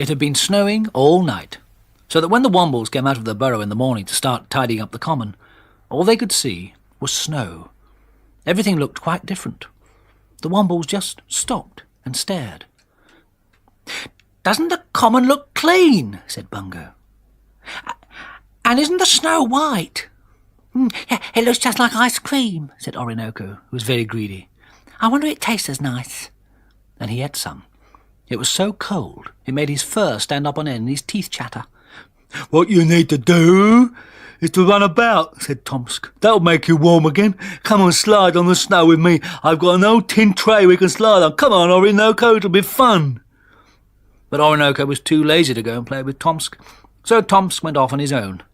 It had been snowing all night, so that when the Wombles came out of the burrow in the morning to start tidying up the common, all they could see was snow. Everything looked quite different. The Wombles just stopped and stared. "Doesn't the common look clean?" said Bungo. "And isn't the snow white?" "Yeah, it looks just like ice cream," said Orinoco, who was very greedy. "I wonder if it tastes as nice." And he ate some. It was so cold, it made his fur stand up on end and his teeth chatter. "What you need to do is to run about," said Tomsk. "That'll make you warm again. Come on, slide on the snow with me. I've got an old tin tray we can slide on. Come on, Orinoco, it'll be fun." But Orinoco was too lazy to go and play with Tomsk, so Tomsk went off on his own.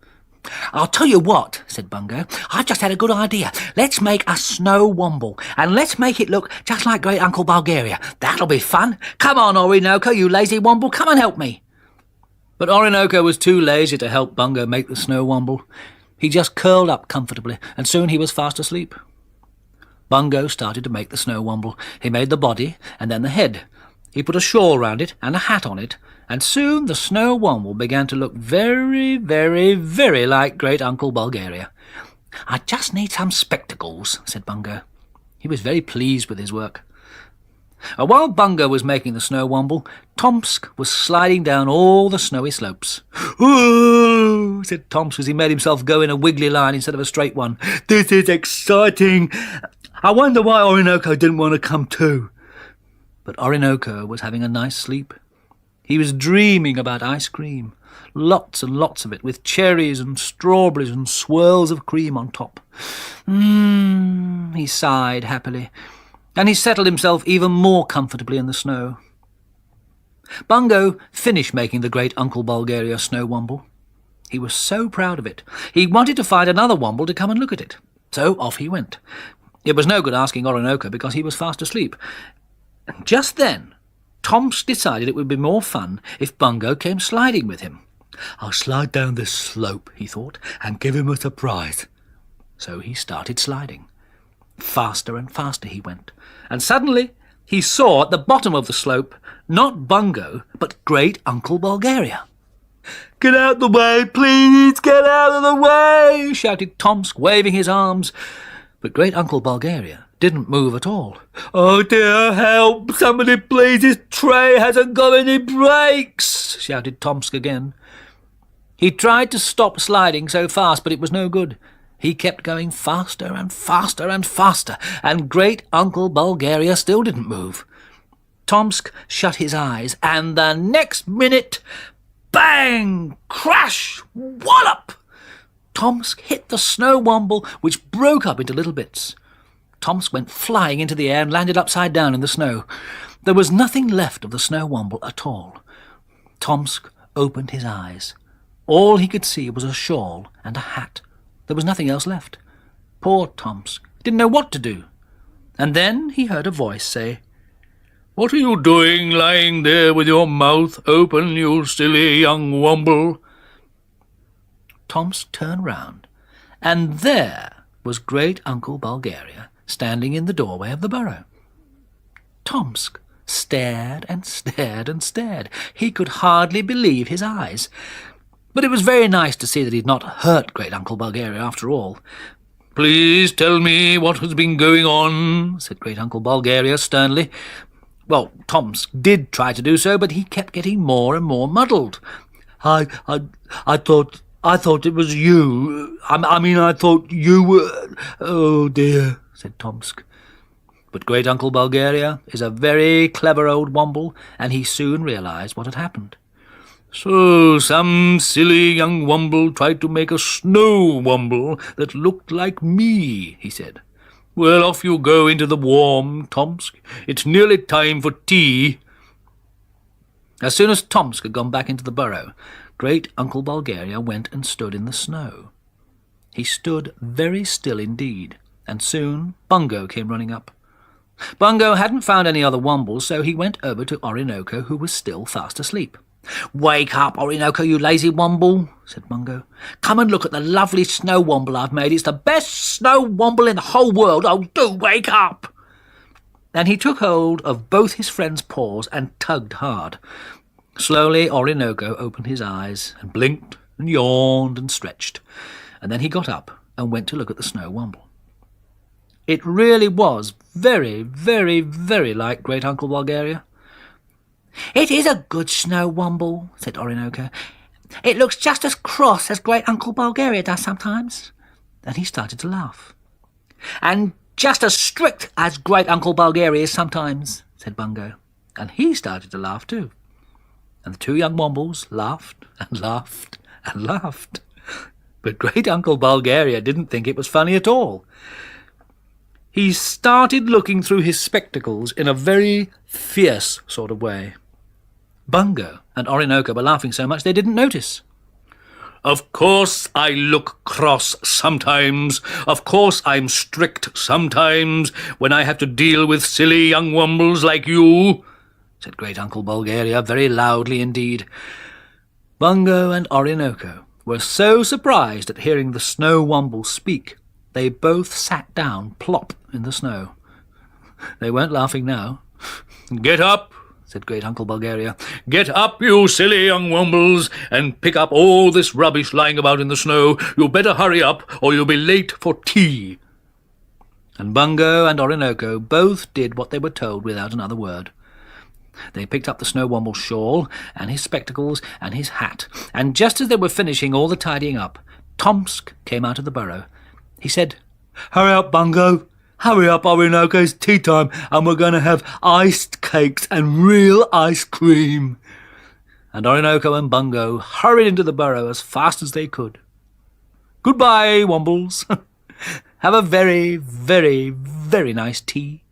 "I'll tell you what," said Bungo. "I've just had a good idea. Let's make a Snow Womble, and let's make it look just like Great Uncle Bulgaria. That'll be fun. Come on, Orinoco, you lazy Womble, come and help me." But Orinoco was too lazy to help Bungo make the Snow Womble. He just curled up comfortably, and soon he was fast asleep. Bungo started to make the Snow Womble. He made the body, and then the head. He put a shawl round it and a hat on it, and soon the Snow Womble began to look very, very, very like Great Uncle Bulgaria. "I just need some spectacles," said Bungo. He was very pleased with his work. While Bungo was making the Snow Womble, Tomsk was sliding down all the snowy slopes. "Ooh," said Tomsk as he made himself go in a wiggly line instead of a straight one. "This is exciting. I wonder why Orinoco didn't want to come too." But Orinoco was having a nice sleep. He was dreaming about ice cream, lots and lots of it, with cherries and strawberries and swirls of cream on top. He sighed happily, and he settled himself even more comfortably in the snow. Bungo finished making the Great Uncle Bulgaria Snow Womble. He was so proud of it. He wanted to find another Womble to come and look at it. So off he went. It was no good asking Orinoco because he was fast asleep. Just then, Tomsk decided it would be more fun if Bungo came sliding with him. "I'll slide down this slope," he thought, "and give him a surprise." So he started sliding. Faster and faster he went, and suddenly he saw at the bottom of the slope not Bungo, but Great Uncle Bulgaria. "Get out the way, please! Get out of the way!" shouted Tomsk, waving his arms. But Great Uncle Bulgaria didn't move at all. "Oh dear, help! Somebody please, this tray hasn't got any brakes!" shouted Tomsk again. He tried to stop sliding so fast, but it was no good. He kept going faster and faster and faster, and Great Uncle Bulgaria still didn't move. Tomsk shut his eyes, and the next minute, bang! Crash! Wallop! Tomsk hit the Snow Womble, which broke up into little bits. Tomsk went flying into the air and landed upside down in the snow. There was nothing left of the Snow Womble at all. Tomsk opened his eyes. All he could see was a shawl and a hat. There was nothing else left. Poor Tomsk didn't know what to do. And then he heard a voice say, "What are you doing lying there with your mouth open, you silly young Womble?" Tomsk turned round, and there was Great Uncle Bulgaria standing in the doorway of the burrow. Tomsk stared and stared and stared. He could hardly believe his eyes. But it was very nice to see that he'd not hurt Great Uncle Bulgaria after all. "Please tell me what has been going on," said Great Uncle Bulgaria sternly. Well, Tomsk did try to do so, but he kept getting more and more muddled. I thought it was you. I thought you were... Oh, dear," said Tomsk. But Great Uncle Bulgaria is a very clever old Womble, and he soon realized what had happened. "So some silly young Womble tried to make a Snow Womble that looked like me," he said. "Well, off you go into the warm, Tomsk. It's nearly time for tea." As soon as Tomsk had gone back into the burrow, Great Uncle Bulgaria went and stood in the snow. He stood very still indeed, and soon Bungo came running up. Bungo hadn't found any other Wombles, so he went over to Orinoco, who was still fast asleep. "Wake up, Orinoco, you lazy Womble," said Bungo. "Come and look at the lovely Snow Womble I've made. It's the best Snow Womble in the whole world. Oh, do wake up!" And he took hold of both his friend's paws and tugged hard. Slowly, Orinoco opened his eyes and blinked and yawned and stretched, and then he got up and went to look at the Snow Womble. It really was very, very, very like Great Uncle Bulgaria. "It is a good Snow Womble," said Orinoco. "It looks just as cross as Great Uncle Bulgaria does sometimes." And he started to laugh. "And just as strict as Great Uncle Bulgaria is sometimes," said Bungo. And he started to laugh too. And the two young Wombles laughed and laughed and laughed. But Great Uncle Bulgaria didn't think it was funny at all. He started looking through his spectacles in a very fierce sort of way. Bungo and Orinoco were laughing so much they didn't notice. "Of course I look cross sometimes. Of course I'm strict sometimes when I have to deal with silly young Wombles like you," said Great Uncle Bulgaria very loudly indeed. Bungo and Orinoco were so surprised at hearing the Snow Womble speak, they both sat down plop in the snow. They weren't laughing now. "Get up," said Great Uncle Bulgaria. "Get up, you silly young Wombles, and pick up all this rubbish lying about in the snow. You'd better hurry up, or you'll be late for tea." And Bungo and Orinoco both did what they were told without another word. They picked up the Snow Womble's shawl and his spectacles and his hat, and just as they were finishing all the tidying up, Tomsk came out of the burrow. He said, "Hurry up, Bungo. Hurry up, Orinoco. It's tea time, and we're going to have iced cakes and real ice cream." And Orinoco and Bungo hurried into the burrow as fast as they could. "Goodbye, Wombles. Have a very, very, very nice tea."